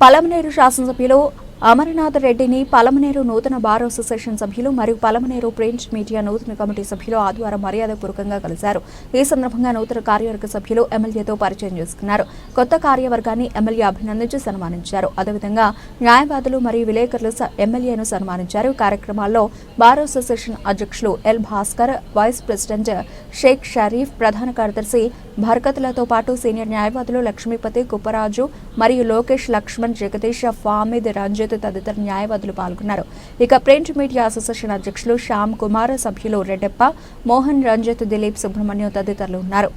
పలమనేరు శాసనసభ్యులు అమరనాథ్ రెడ్డిని పలమనేరు నూతన బార్ అసోసియేషన్ సభ్యులు మరియు పలమనేరు ప్రింట్ మీడియా నూతన కమిటీ సభ్యులు ఆదివారం మర్యాదపూర్వకంగా కలిశారు. ఈ సందర్భంగా నూతన కార్యవర్గ సభ్యులు ఎమ్మెల్యేతో పరిచయం చేసుకున్నారు. కొత్త కార్యవర్గాన్ని ఎమ్మెల్యే అభినందించి సన్మానించారు. అదేవిధంగా న్యాయవాదులు మరియు విలేకరులు ఎమ్మెల్యేను సన్మానించారు. కార్యక్రమాల్లో బార్ అసోసియేషన్ అధ్యక్షులు L Bhaskar, vice president Sheikh Sharif, ప్రధాన కార్యదర్శి భర్కత్లతో పాటు సీనియర్ న్యాయవాదులు లక్ష్మీపతి, కుప్పరాజు మరియు లోకేష్, లక్ష్మణ్, జగదీష్, ఫామిద్, రంజిత్ తదితర న్యాయవాదులు పాల్గొన్నారు. ఇక ప్రింట్ మీడియా అసోసియేషన్ అధ్యక్షులు శ్యామ్ కుమార్, సభ్యులు రెడ్డెప్ప, మోహన్, రంజిత్, దిలీప్, సుబ్రహ్మణ్యం తదితరులు ఉన్నారు.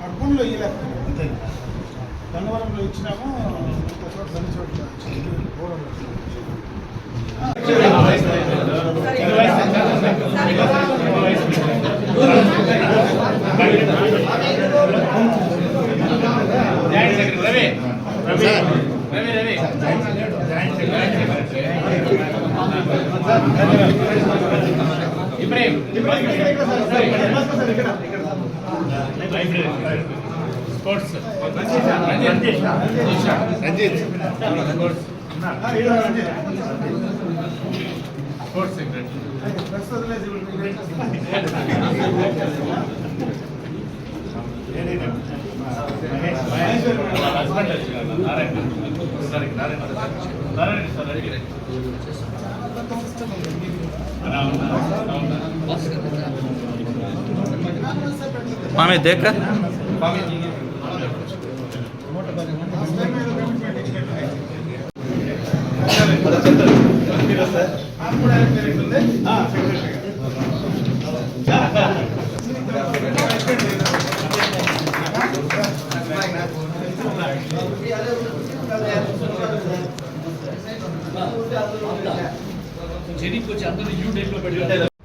అర్బన్లో ఇవ్వలేదు అంతే. గన్నవరంలో ఇచ్చినాము, చోట అన్ని చోట్ల స్పోర్ట్స్ मामे देख जेडी को अंदर यू डेट లో